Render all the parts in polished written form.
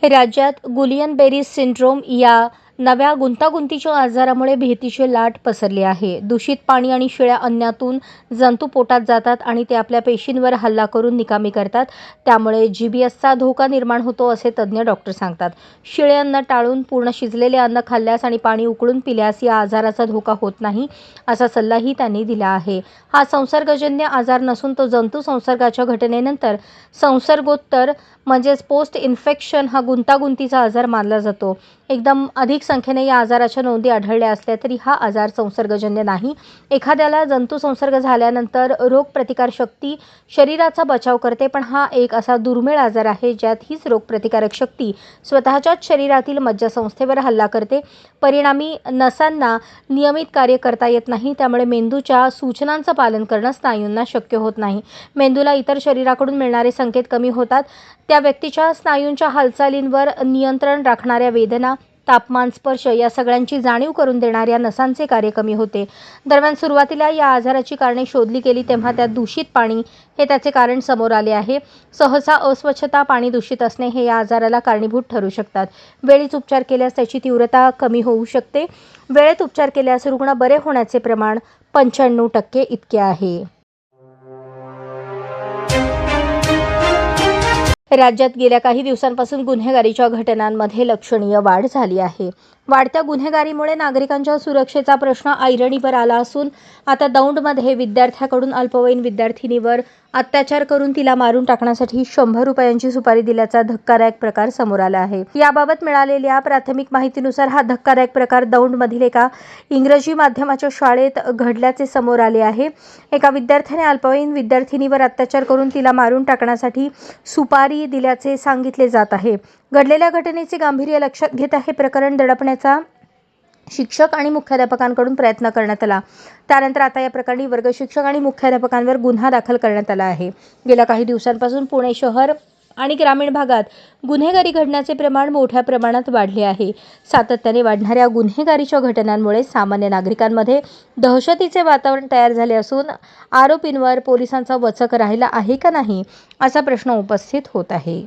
राज्यात गुलियन बेरीज सिंड्रोम या नव्या गुंतागुंतीच्या आजारामुळे भीतीची लाट पसरली आहे. दूषित पाणी आणि शिळ्या अन्नातून जंतू पोटात जातात आणि ते आपल्या पेशींवर हल्ला करून निकामी करतात. त्यामुळे जीबीएसचा धोका निर्माण होतो असे तज्ज्ञ डॉक्टर सांगतात. शिळे अन्न टाळून पूर्ण शिजलेले अन्न खाल्ल्यास आणि पाणी उकळून पिल्यास या आजाराचा धोका होत नाही, असा सल्लाही त्यांनी दिला आहे. हा संसर्गजन्य आजार नसून तो जंतू संसर्गाच्या घटनेनंतर संसर्गोत्तर म्हणजेच पोस्ट इन्फेक्शन हा गुंतागुंतीचा आजार मानला जातो. एकदम अधिक संख्येने या आजाराच्या नोंदी आढळल्या असल्या तरी हा आजार संसर्गजन्य नाही. एखाद्याला जंतू संसर्ग झाल्यानंतर रोगप्रतिकारशक्ती शरीराचा बचाव करते, पण हा एक असा दुर्मिळ आजार आहे ज्यात हीच रोगप्रतिकारक शक्ती स्वतःच्याच शरीरातील मज्जासंस्थेवर हल्ला करते. परिणामी नसांना नियमित कार्य करता येत नाही. त्यामुळे मेंदूच्या सूचनांचं पालन करणं स्नायूंना शक्य होत नाही. मेंदूला इतर शरीराकडून मिळणारे संकेत कमी होतात. त्या व्यक्तीच्या स्नायूंच्या हालचालींवर नियंत्रण राखणाऱ्या वेदना, तापमान, स्पर्श या सगळ्यांची जाणीव करून देणाऱ्या नसांचे कार्य कमी होते. दरम्यान सुरुवातीला या आजाराची कारणे शोधली गेली तेव्हा त्यात दूषित पाणी हे त्याचे कारण समोर आले आहे. सहसा अस्वच्छता, पाणी दूषित असणे हे या आजाराला कारणीभूत ठरू शकतात. वेळीच उपचार केल्यास त्याची तीव्रता कमी होऊ शकते. वेळेत उपचार केल्यास रुग्ण बरे होण्याचे प्रमाण 95% इतके आहे. राज्यात गेल्या काही दिवसांपासून गुन्हेगारीच्या घटनांमध्ये लक्षणीय वाढ झाली आहे. वाढत्या गुन्हेगारीमुळे नागरिकांच्या सुरक्षेचा प्रश्न ऐरणीवर आला असून आता दौंडमध्ये विद्यार्थ्याकडून अल्पवयीन विद्यार्थिनीवर अत्याचार करून तिला मारून टाकण्यासाठी 100 रुपयांची सुपारी दिल्याचा धक्कादायक प्रकार समोर आला आहे. याबाबत मिळालेल्या प्राथमिक माहितीनुसार हा धक्कादायक प्रकार दौंडमधील एका इंग्रजी माध्यमाच्या शाळेत घडल्याचे समोर आले आहे. एका विद्यार्थ्याने अल्पवयीन विद्यार्थिनीवर अत्याचार करून तिला मारून टाकण्यासाठी सुपारी दिल्याचे सांगितले जात आहे. घडलेल्या घटनेचे गांभीर्य लक्षात घेता हे प्रकरण दडपण्याचा शिक्षक आणि मुख्याध्यापकांकडून प्रयत्न करण्यात आला. त्यानंतर आता या प्रकरणी वर्ग शिक्षक आणि मुख्याध्यापकांवर गुन्हा दाखल करण्यात आला आहे. गेल्या काही दिवसांपासून पुणे शहर आणि ग्रामीण भागात गुन्हेगारी घडण्याचे प्रमाण मोठ्या प्रमाणात वाढले आहे. सातत्याने वाढणाऱ्या गुन्हेगारीच्या घटनांमुळे सामान्य नागरिकांमध्ये दहशतीचे वातावरण तयार झाले असून आरोपींवर पोलिसांचा वचक राहिला आहे का नाही, असा प्रश्न उपस्थित होत आहे.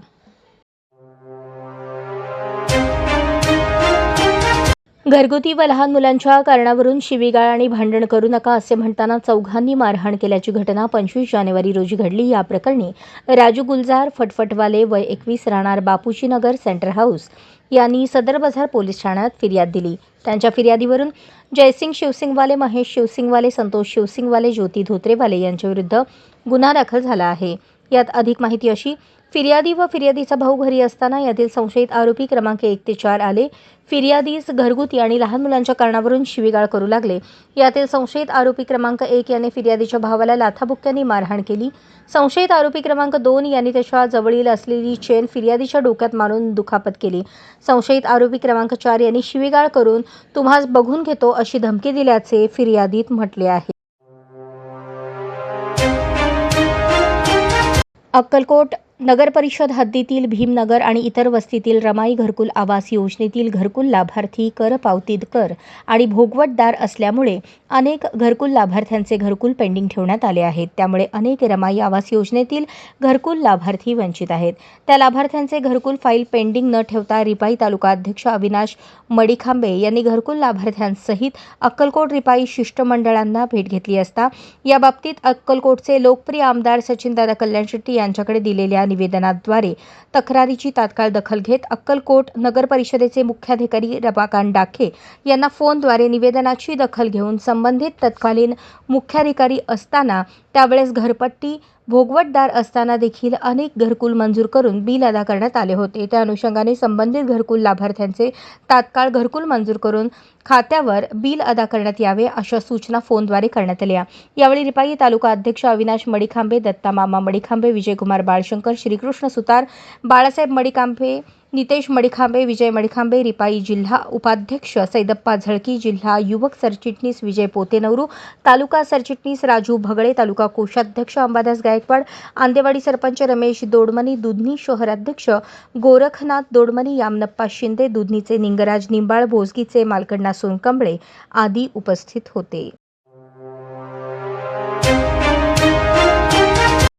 घरगुती व लहान मुलांच्या कारणावरून शिवीगाळ आणि भांडण करू नका असे म्हणताना चौघांनी मारहाण केल्याची घटना 25 जानेवारी रोजी घडली. या प्रकरणी राजू गुलजार फटफटवाले वय 21 राहणार बापूजी नगर सेंटर हाऊस यांनी सदर बाजार पोलीस ठाण्यात फिर्याद दिली. त्यांच्या फिर्यादीवरून जयसिंग शिवसिंगवाले, महेश शिवसिंगवाले, संतोष शिवसिंगवाले, ज्योती धोत्रेवाले यांच्याविरुद्ध गुन्हा दाखल झाला आहे. यात अधिक माहिती अशी: फिर्यादी व फिर्यादीचा भाऊ घरी असताना यातील संशयित आरोपी क्रमांक 1 ते 4 आले. फिर्यादीस घरगुती आणि लहान मुलांच्या कारणावरून शिवीगाळ करू लागले. यातील संशयित आरोपी क्रमांक 1 याने फिर्यादीच्या भावाला लाथाबुक्क्यांनी मारहाण केली. संशयित आरोपी क्रमांक 2 यांनी त्याच्या जवळील असलेली चेन फिर्यादीच्या डोक्यात मारून दुखापत केली. संशयित आरोपी क्रमांक 4 यांनी शिवीगाळ करून तुम्हास बघून घेतो अशी धमकी दिल्याचे फिर्यादीत म्हटले आहे. अक्कलकोट नगरपरिषद हद्दीतील भीमनगर आणि इतर वस्तीतील रमाई घरकुल आवास योजनेतील घरकुल लाभार्थी कर पावतीकर आणि भोगवटदार असल्यामुळे अनेक घरकुल लाभार्थ्यांचे घरकुल पेंडिंग ठेवण्यात आले आहेत. त्यामुळे अनेक रमाई आवास योजनेतील घरकुल लाभार्थी वंचित आहेत. त्या लाभार्थ्यांचे घरकुल फाईल पेंडिंग न ठेवता रिपाई तालुका अध्यक्ष अविनाश मडिखांबे यांनी घरकुल लाभार्थ्यांसहित अक्कलकोट रिपाई शिष्टमंडळांना भेट घेतली असता याबाबतीत अक्कलकोटचे लोकप्रिय आमदार सचिनदादा कल्याण शेट्टी यांच्याकडे दिलेल्या निवेदनाद्वारे तक्रारीची तात्काळ दखल घेत अक्कलकोट नगर परिषदेचे मुख्याधिकारी रमाकांत डाखे यांना फोनद्वारे निवेदनाची दखल घेऊन संबंधित तत्कालीन मुख्याधिकारी असताना त्यावेळेस घरपट्टी भोगवटदार असताना देखील अनेक घरकुल मंजूर करून बिल अदा करण्यात आले होते. त्या अनुषंगाने संबंधित घरकुल लाभार्थ्यांचे तात्काळ घरकुल मंजूर करून खात्यावर बिल अदा करण्यात यावे अशा सूचना फोनद्वारे करण्यात आल्या. यावेळी रिपाई तालुका अध्यक्ष अविनाश मडिखांबे, दत्ता मामा मडिखांबे, विजयकुमार बाळशंकर, श्रीकृष्ण सुतार, बाळासाहेब मडिखांबे, नितेश मडिखांबे, विजय मडिखांबे, रिपाई जिल्हा उपाध्यक्ष सैदप्पा झळकी, जिल्हा युवक सरचिटणीस विजय पोतेनवरू, तालुका सरचिटणीस राजू भगळे, तालुका कोषाध्यक्ष अंबादास गायकवाड, आंदेवाडी सरपंच रमेश दोडमनी, दुधनी शहराध्यक्ष गोरखनाथ दोडमनी, यामनप्पा शिंदे, दुधनीचे निंगराज निंबाळ, भोसगीचे मालकण्णा सोनकंबळे आदी उपस्थित होते.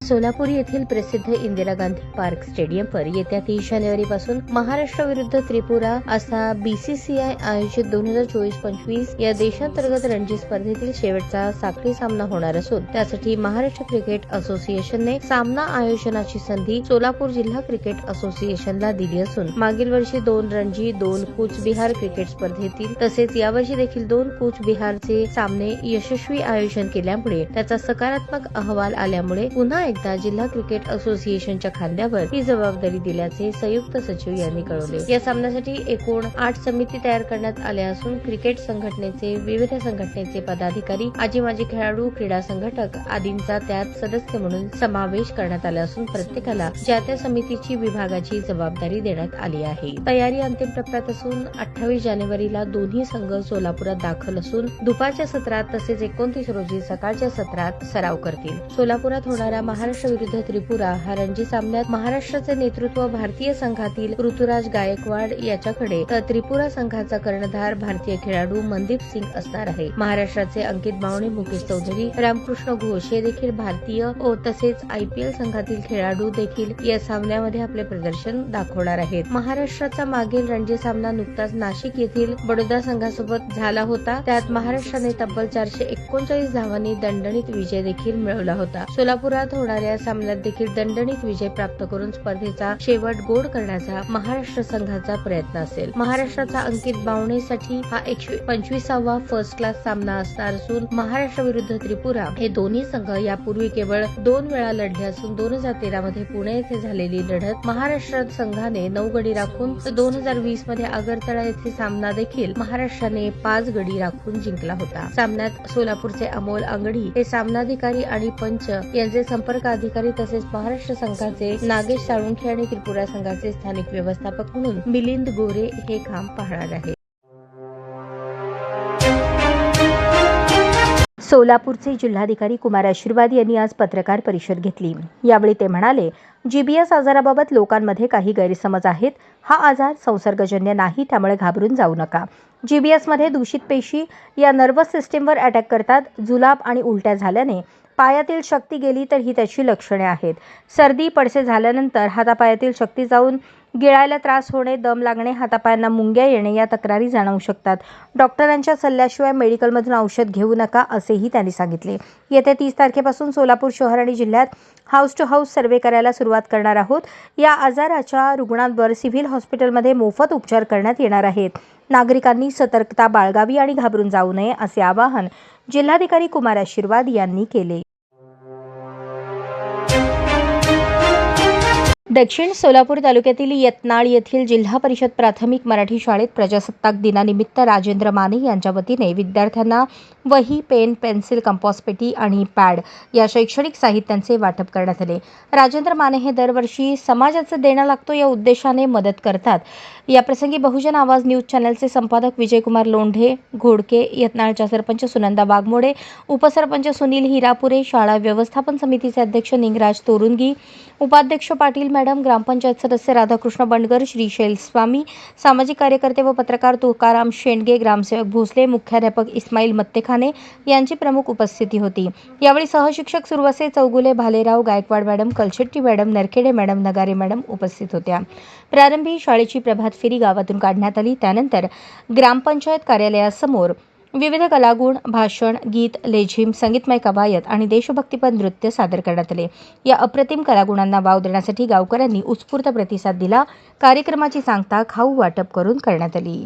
सोलापूर येथील प्रसिद्ध इंदिरा गांधी पार्क स्टेडियमवर येत्या 30 जानेवारीपासून महाराष्ट्र विरुद्ध त्रिपुरा असा बीसीसीआय आयोजित 2024-25 या देशांतर्गत रणजी स्पर्धेतील शेवटचा साखळी सामना होणार असून त्यासाठी महाराष्ट्र क्रिकेट असोसिएशनने सामना आयोजनाची संधी सोलापूर जिल्हा क्रिकेट असोसिएशनला दिली असून मागील वर्षी 2 रणजी 2 कूच बिहार क्रिकेट स्पर्धेतील तसेच यावर्षी देखील 2 कूच बिहारचे सामने यशस्वी आयोजन केल्यामुळे त्याचा सकारात्मक अहवाल आल्यामुळे पुन्हा एकदा जिल्हा क्रिकेट असोसिएशनच्या खांद्यावर ही जबाबदारी दिल्याचे संयुक्त सचिव यांनी कळवले। या सामन्यासाठी एकूण 8 समिती तयार करण्यात आल्या असून क्रिकेट संघटनेचे विविध संघटनेचे पदाधिकारी, माजी खेळाडू, क्रीडा संघटक आदींचा त्यात सदस्य म्हणून समावेश करण्यात आला असून प्रत्येकाला ज्या त्या समितीची विभागाची जबाबदारी देण्यात आली आहे। तयारी अंतिम टप्प्यात असून 28 जानेवारीला दोन्ही संघ सोलापुरात दाखल असून दुपारच्या सत्रात तसेच 29 रोजी सकाळच्या सत्रात सराव करतील। सोलापुरात होणारा महाराष्ट्र विरुद्ध त्रिपुरा हा रणजी सामन्यात महाराष्ट्राचे नेतृत्व भारतीय संघातील ऋतुराज गायकवाड याच्याकडे तर त्रिपुरा संघाचा कर्णधार भारतीय खेळाडू मनदीप सिंग असणार आहे। महाराष्ट्राचे अंकित बावणे, मुकेश चौधरी, रामकृष्ण घोष हे देखील भारतीय तसेच आयपीएल संघातील खेळाडू देखील या सामन्यामध्ये आपले प्रदर्शन दाखवणार आहेत। महाराष्ट्राचा मागील रणजी सामना नुकताच नाशिक येथील बडोदा संघासोबत झाला होता। त्यात महाराष्ट्राने तब्बल 439 धावांनी दणदणीत विजय देखील मिळवला होता। सोलापुरात होणाऱ्या सामन्यात देखील दणदणीत विजय प्राप्त करून स्पर्धेचा शेवट गोड करण्याचा महाराष्ट्र संघाचा प्रयत्न असेल। महाराष्ट्राचा अंकित बावणेसाठी हा 125वा फर्स्ट क्लास सामना असणार असून महाराष्ट्र विरुद्ध त्रिपुरा हे दोन्ही संघ यापूर्वी केवळ 2 वेळा लढले असून 2013 मध्ये पुणे येथे झालेली लढत महाराष्ट्र संघाने 9 गडी राखून तर 2020 मध्ये आगरतळा येथे सामना देखील महाराष्ट्राने 5 गडी राखून जिंकला होता। सामन्यात सोलापूरचे अमोल अंगडी हे सामनाधिकारी आणि पंच यांचे संपर्क अधिकारी तसेच महाराष्ट्र संघाचे नागेश साळुंखे आणि त्रिपुरा संघाचे स्थानिक व्यवस्थापक म्हणून मिलिंद गोरे हे काम पाहणार आहेत। सोलापूरचे जिल्हाधिकारी कुमार आशीर्वाद यांनी आज पत्रकार परिषद घेतली। यावेळी ते म्हणाले, जीबीएस आजाराबाबत लोकांमध्ये काही गैरसमज आहेत। हा आजार संसर्गजन्य नाही, त्यामुळे घाबरून जाऊ नका। जीबीएसमध्ये दूषित पेशी या नर्व्हस सिस्टीमवर अटॅक करतात। जुलाब आणि उलट्या झाल्याने पायातील शक्ती गेली तर ही त्याची लक्षणे आहेत। सर्दी पडसे झाल्यानंतर हातापायातील शक्ती जाऊन गिळायला त्रास होणे, दम लागणे, हातापायांना मुंग्या येणे या तक्रारी जाणवू शकतात। डॉक्टरांच्या सल्ल्याशिवाय मेडिकलमधून औषध घेऊ नका असेही त्यांनी सांगितले। येत्या 30 तारखेपासून सोलापूर शहर आणि जिल्ह्यात हाऊस टू हाऊस सर्व्हे करायला सुरुवात करणार आहोत। या आजाराच्या रुग्णांवर सिव्हिल हॉस्पिटलमध्ये मोफत उपचार करण्यात येणार आहेत। नागरिकांनी सतर्कता बाळगावी आणि घाबरून जाऊ नये असे आवाहन जिल्हाधिकारी कुमार आशीर्वाद यांनी केले। दक्षिण सोलापूर तालुक्यातील यत्नाळ येथील जिल्हा परिषद प्राथमिक मराठी शाळेत प्रजासत्ताक दिनानिमित्त राजेंद्र माने यांच्या वतीने विद्यार्थ्यांना वही, पेन, पेन्सिल, कंपास पेटी आणि पॅड या शैक्षणिक साहित्यांचे वाटप करण्यात आले। राजेंद्र माने हे दरवर्षी समाजाचं देणं लागतो या उद्देशाने मदत करतात। याप्रसंगी बहुजन आवाज न्यूज चॅनलचे संपादक विजयकुमार लोंढे घोडके, यत्नाळच्या सरपंच सुनंदा वाघमोडे, उपसरपंच सुनील हिरापुरे, शाळा व्यवस्थापन समितीचे अध्यक्ष निंगराज तोरुंगी, उपाध्यक्ष पाटील मॅडम, ग्रामपंचायत सदस्य राधाकृष्ण बंडगर, श्रीशैल स्वामी, सामाजिक कार्यकर्ते व पत्रकार तुकाराम शेंडगे, ग्रामसेवक भोसले, मुख्याध्यापक इस्माईल मत्तेखाने यांची प्रमुख उपस्थिती होती। यावेळी सहशिक्षक Suravase, Chougule, Bhalerao, Gaikwad madam, Kalshetti madam, Narkhede madam, Nagare madam उपस्थित होत्या। प्रारंभी शाळेची प्रभात फेरी गावातून काढण्यात आली। त्यानंतर ग्रामपंचायत कार्यालयासमोर विविध कलागुण, भाषण, गीत, लेझिम, संगीतमय कवायत आणि देशभक्तीपर नृत्य सादर करण्यात आले। या अप्रतिम कलागुणांना वाव देण्यासाठी गावकऱ्यांनी उत्स्फूर्त प्रतिसाद दिला। कार्यक्रमाची सांगता खाऊ वाटप करून करण्यात आली।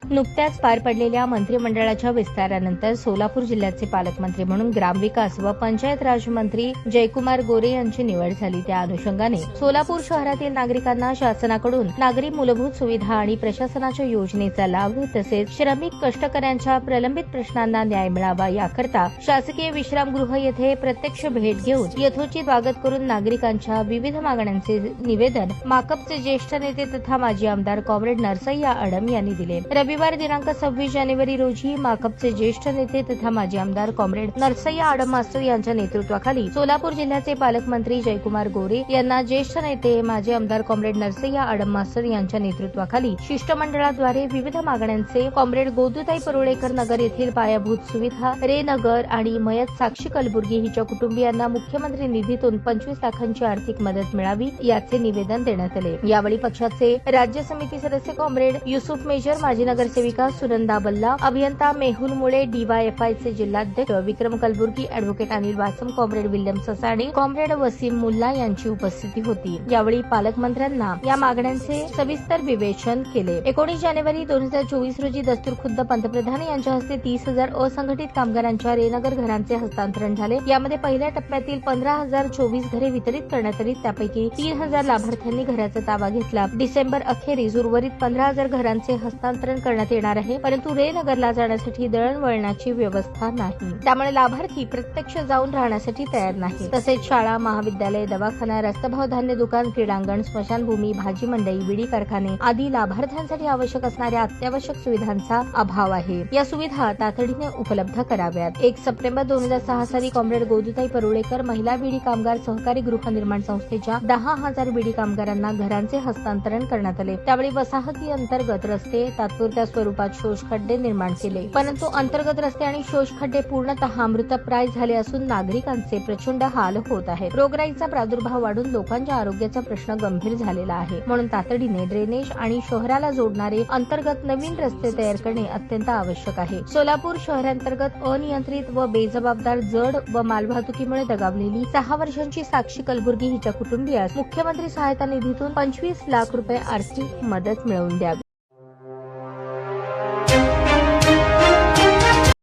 नुकत्याच पार पडलेल्या मंत्रिमंडळाच्या विस्तारानंतर सोलापूर जिल्ह्याचे पालकमंत्री म्हणून ग्रामविकास व पंचायत राज मंत्री जयकुमार गोरे यांची निवड झाली। त्या अनुषंगाने सोलापूर शहरातील नागरिकांना शासनाकडून नागरी मूलभूत सुविधा आणि प्रशासनाच्या योजनेचा लाभ तसेच श्रमिक कष्टकऱ्यांच्या प्रलंबित प्रश्नांना न्याय मिळावा याकरता शासकीय विश्रामगृह येथे प्रत्यक्ष भेट घेऊन यथोचित स्वागत करून नागरिकांच्या विविध मागण्यांचे निवेदन माकपचे ज्येष्ठ नेते तथा माजी आमदार कॉम्रेड नरसय्या अडम यांनी दिले। रविवार शुक्रवार दिनांक 26 जानेवारी रोजी माकपचे ज्येष्ठ नेते तथा माजी आमदार कॉम्रेड नरसय्या आडम मास्तर यांच्या नेतृत्वाखाली सोलापूर जिल्ह्याचे पालकमंत्री जयकुमार गोरे यांना ज्येष्ठ नेते माजी आमदार कॉम्रेड नरसय्या आडम मास्तर यांच्या नेतृत्वाखाली शिष्टमंडळाद्वारे विविध मागण्यांचे कॉम्रेड गोदूताई परुळेकर नगर येथील पायाभूत सुविधा, रे नगर आणि मयत साक्षी कलबुर्गी हिच्या कुटुंबियांना मुख्यमंत्री निधीतून 25 लाखांची आर्थिक मदत मिळावी याचे निवेदन देण्यात आले। यावेळी पक्षाचे राज्य समिती सदस्य कॉम्रेड युसुफ मेजर, माजी नगरसेविका सुनंदा बल्ला, अभियंता मेहुल मुळे, डीवायएफआयचे जिल्हाध्यक्ष विक्रम Kalaburagi, advocate Anil Vaasam, comrade William Sasane, comrade Wasim Mulla यांची उपस्थिती होती। यावेळी पालकमंत्र्यांना या मागण्यांचे सविस्तर विवेचन केले। 19 जानेवारी 2024 रोजी दस्तूरखुद्द पंतप्रधान यांच्या हस्ते 30,000 असंघटित कामगारांच्या रेनगर घरांचे हस्तांतरण झाले। यामध्ये पहिल्या टप्प्यातील 15,024 घरे वितरित करण्यात आली। त्यापैकी 3,000 लाभार्थ्यांनी घराचा ताबा घेतला। डिसेंबर अखेरीस उर्वरित 15,000 घरांचे हस्तांतरण करण्यात येणार आहे, परंतु रेनगरला जाण्यासाठी दळणवळणाची व्यवस्था नाही, त्यामुळे लाभार्थी प्रत्यक्ष जाऊन राहण्यासाठी तयार नाही। तसेच शाळा, महाविद्यालय, दवाखाना, रस्ताभाव, धान्य दुकान, क्रीडांगण, स्मशानभूमी, भाजी मंडई, विडी कारखाने आदी लाभार्थ्यांसाठी आवश्यक असणाऱ्या अत्यावश्यक सुविधांचा अभाव आहे। या सुविधा तातडीने उपलब्ध कराव्यात। 1 सप्टेंबर 2006 साली कॉम्रेड गोदूताई परुळेकर महिला बीडी कामगार सहकारी गृहनिर्माण संस्थेच्या 10,000 बीडी कामगारांना घरांचे हस्तांतरण करण्यात आले। त्यावेळी वसाहती अंतर्गत रस्ते तात्पुरत्या स्वरूपात शोषखड्डे निर्माण केले, परंतु अंतर्गत रस्ते आणि शोषखड्डे पूर्णतः मृतप्राय झाले असून नागरिकांचे प्रचंड हाल होत आहेत। रोगराईचा प्रादुर्भाव वाढून लोकांच्या आरोग्याचा प्रश्न गंभीर झालेला आहे, म्हणून तातडीने ड्रेनेज आणि शहराला जोडणारे अंतर्गत नवीन रस्ते तयार करणे अत्यंत आवश्यक आहे। सोलापूर शहरांतर्गत अनियंत्रित व बेजबाबदार जड व मालवाहतुकीमुळे दगावलेली 6 वर्षांची साक्षी कलबुर्गी हिच्या कुटुंबियास मुख्यमंत्री सहायता निधीतून 25 लाख रुपये आर्थिक मदत मिळवून द्यावी।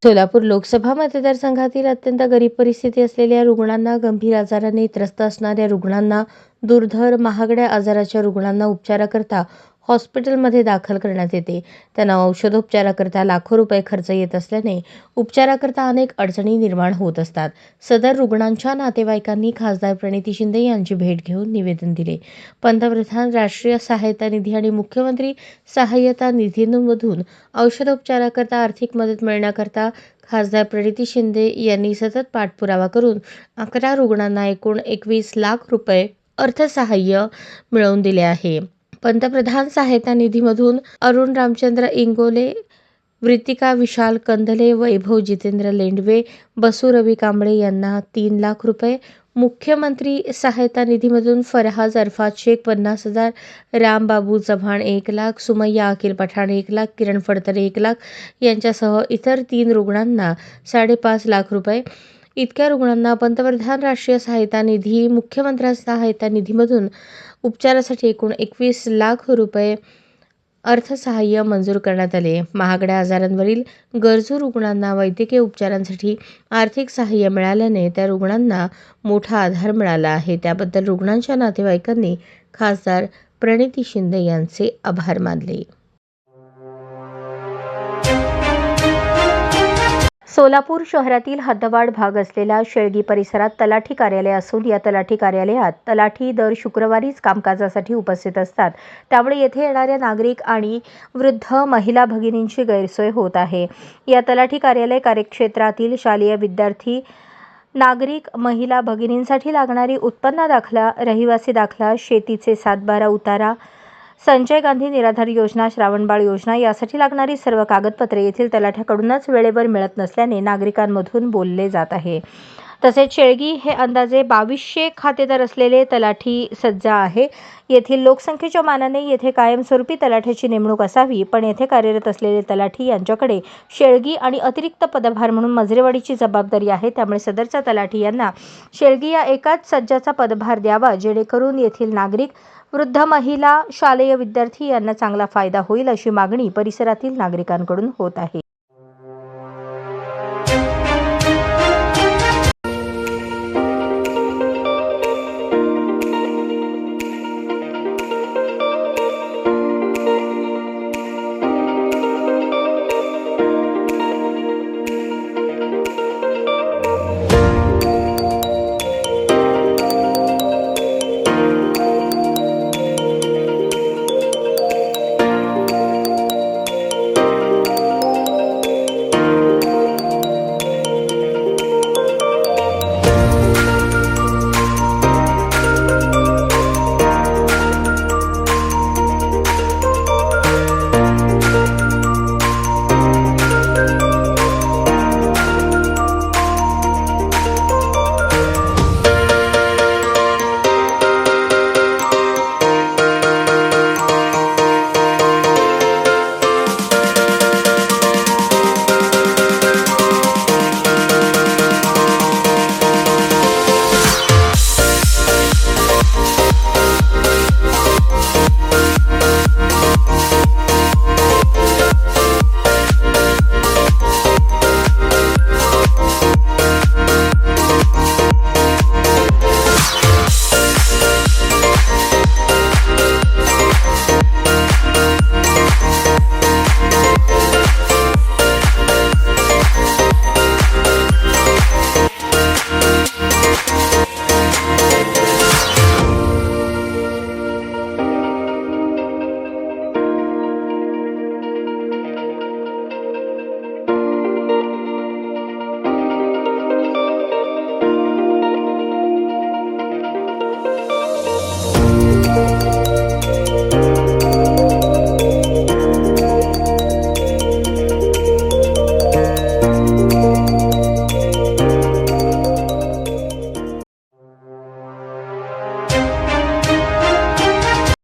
सोलापूर लोकसभा मतदारसंघातील अत्यंत गरीब परिस्थिती असलेल्या रुग्णांना, गंभीर आजाराने त्रस्त असणाऱ्या रुग्णांना, दुर्धर महागड्या आजाराच्या रुग्णांना उपचाराकरता हॉस्पिटलमध्ये दाखल करण्यात येते। त्यांना औषधोपचाराकरता लाखो रुपये खर्च येत असल्याने उपचाराकरता अनेक अडचणी निर्माण होत असतात। सदर रुग्णांच्या नातेवाईकांनी खासदार प्रणिती शिंदे यांची भेट घेऊन निवेदन दिले। पंतप्रधान राष्ट्रीय सहायता निधी आणि मुख्यमंत्री सहाय्यता निधीमधून औषधोपचाराकरता आर्थिक मदत मिळण्याकरता खासदार प्रणिती शिंदे यांनी सतत पाठपुरावा करून 11 रुग्णांना एकूण 21 लाख रुपये अर्थसहाय्य मिळवून दिले आहे। पंतप्रधान सहायता निधीमधून अरुण रामचंद्र इंगोले, वृत्तिका विशाल कंदले, वैभव जितेंद्र लेंडवे, बसू रवी कांबळे यांना 3 लाख रुपये, मुख्यमंत्री सहायता निधीमधून फरहाज अरफात शेख 50,000, राम बाबू चव्हाण 1 लाख, सुमय्या अखिल पठाण 1 लाख, किरण फडतरे 1 लाख यांच्यासह इतर 3 रुग्णांना 5.5 लाख रुपये इतक्या रुग्णांना पंतप्रधान राष्ट्रीय सहायता निधी, मुख्यमंत्री सहायता निधीमधून उपचारासाठी एकूण 21 लाख रुपये अर्थसहाय्य मंजूर करण्यात आले। महागड्या आजारांवरील गरजू रुग्णांना वैद्यकीय उपचारांसाठी आर्थिक सहाय्य मिळाल्याने त्या रुग्णांना मोठा आधार मिळाला आहे। त्याबद्दल रुग्णांच्या नातेवाईकांनी खासदार प्रणिती शिंदे यांचे आभार मानले। सोलापूर शहरातील हद्दवाढ भाग असलेल्या शेळगी परिसरात तलाठी कार्यालय असून या तलाठी कार्यालयात तलाठी दर शुक्रवारीच कामकाजासाठी उपस्थित असतात, त्यामुळे येथे येणाऱ्या नागरिक आणि वृद्ध महिला भगिनींची गैरसोय होत आहे। या तलाठी कार्यालय कार्यक्षेत्रातील शालेय विद्यार्थी, नागरिक, महिला भगिनींसाठी लागणारी उत्पन्न दाखला, रहिवासी दाखला, शेतीचे 7/12 उतारा, संजय गांधी निराधार योजना, श्रावणबाळ योजना यासाठी लागणारी सर्व कागदपत्रे येथील तलाठ्याकडूनच वेळेवर मिळत नसल्याने नागरिकांमधून बोलले जात आहे। तसेच शेळगी हे अंदाजे 2200 खातेदार असलेले तलाठी सज्जा आहे। येथील लोकसंख्येच्या मानाने येथे कायमस्वरूपी तलाठ्याची नेमणूक असावी, पण येथे कार्यरत असलेले तलाठी यांच्याकडे शेळगी आणि अतिरिक्त पदभार म्हणून मजरेवाडीची जबाबदारी आहे। त्यामुळे सदरचा तलाठी यांना शेळगी या एकाच सज्जाचा पदभार द्यावा, जेणेकरून येथील नागरिक, वृद्ध महिला, शालेय विद्यार्थी यांना चांगला फायदा होईल, अशी मागणी परिसरातील नागरिकांकडून होत आहे।